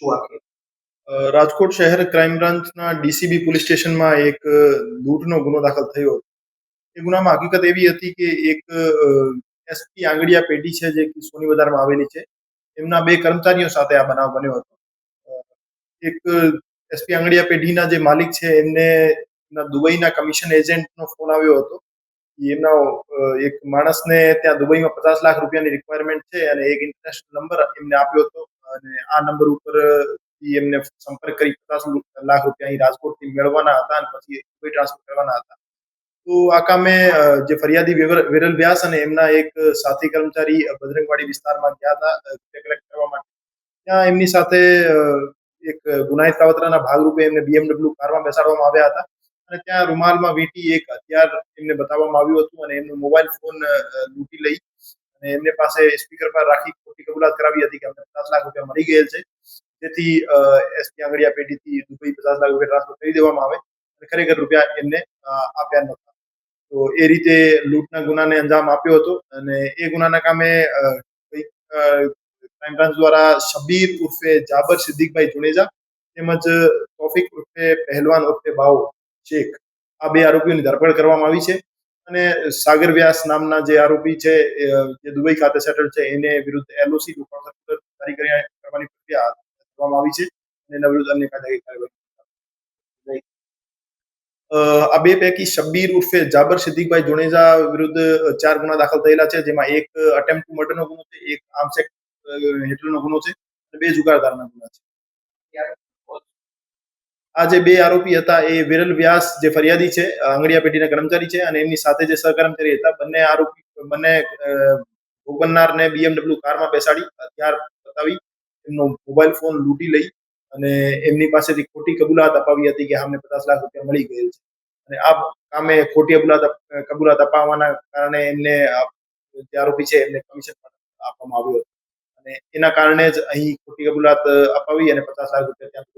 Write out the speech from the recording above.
શું વાગે? રાજકોટ શહેર ક્રાઇમ બ્રાન્ચના ડીસીબી પોલીસ સ્ટેશનમાં એક લૂંટનો ગુનો દાખલ થયો હતો. એ ગુનામાં હકીકત એવી હતી કે એક એસપી આંગડિયા પેઢી છે જે સોની બજારમાં આવેલી છે. એમના બે કર્મચારીઓ સાથે આ બનાવ બન્યો હતો. એક એસપી આંગડિયા પેઢીના જે માલિક છે એમને દુબઈના કમિશન એજન્ટનો ફોન આવ્યો હતો. એમના એક માણસને ત્યાં દુબઈમાં 50 લાખ રૂપિયાની રિક્વાયરમેન્ટ છે અને એક ઇન્ટરનેશનલ નંબર એમને આપ્યો હતો અને આ નંબર ઉપર એમને સંપર્ક કરી 50 લાખ રૂપિયા અહીં રાજકોટથી મેળવવાના હતા અને પછી દુબઈ ટ્રાન્સફર કરવાના હતા. તો આ કામે જે ફરિયાદી વિરલ વ્યાસ અને એમના એક સાથી કર્મચારી બજરંગવાડી વિસ્તારમાં ગયા હતા કલેક્ટ કરવા માટે. ત્યાં એમની સાથે એક ગુનાહિત કાવતરાના ભાગરૂપે એમને BMW કારમાં બેસાડવામાં આવ્યા હતા અને ત્યાં રૂમાલમાં વીંટી એક હથિયાર એમને બતાવવામાં આવ્યું હતું અને એમનો મોબાઈલ ફોન લૂંટી લઈ અને એમને પાસે સ્પીકર પર રાખી ખોટી કબૂલાત કરાવી હતી કે અમને 50 લાખ રૂપિયા મળી ગયેલ છે, જેથી એસપી આંગડિયા પેઢીથી દુબઈ 50 લાખ રૂપિયા ટ્રાન્સફર કરી દેવામાં આવે અને ખરેખર રૂપિયા એમને આપ્યા નહોતા. તો એ રીતે લૂંટના ગુનાને અંજામ આપ્યો હતો અને એ ગુનાના કામે ક્રાઇમ બ્રાન્ચ દ્વારા શબીર ઉર્ફે જાબર સિદ્દીકભાઈ જુનેજા તેમજ તોફિક ઉર્ફે પહેલવાન ઉર્ફે બાવો શેખ આ બે આરોપીઓની ધરપકડ કરવામાં આવી છે અને સાગર વ્યાસ નામના જે આરોપી છે જે દુબઈ ખાતે સેટલ છે એને વિરુદ્ધ એલઓસી જારી કરવાની પ્રક્રિયા કરવામાં આવી છે અને એના વિરુદ્ધ અન્ય કાયદાકીય કાર્યવાહી. આ બે પૈકી શબ્બીર ઉર્ફે જાબર સિદ્દીકભાઈ જુનેજા વિરુદ્ધ 4 ગુના દાખલ થયેલા છે, જેમાં એક અટેમ્પ્ટ ટુ મર્ડરનો ગુનો છે, એક આર્મ્સ એક્ટ હેઠળનો ગુનો છે અને 2 જુગારધારના ગુના છે. આ જે બે આરોપી હતા એ વિરલ વ્યાસ જે ફરિયાદી છે, આંગડિયા પેઢીના કર્મચારી છે અને એમની સાથે જે સહકર્મચારી હતા બંને ભોગ બનનારને BMW કારમાં બેસાડી હથિયાર બતાવી એમનો મોબાઈલ ફોન લૂંટી લઈ અને એમની પાસેથી ખોટી કબૂલાત અપાવી હતી કે અમને 50 લાખ રૂપિયા મળી ગયેલ છે અને આ કામે ખોટી કબૂલાત અપાવવાના કારણે એમને જે આરોપી છે એમને કમિશન આપવામાં આવ્યું હતું અને એના કારણે જ અહીં ખોટી કબૂલાત અપાવી અને 50 લાખ રૂપિયા ત્યાં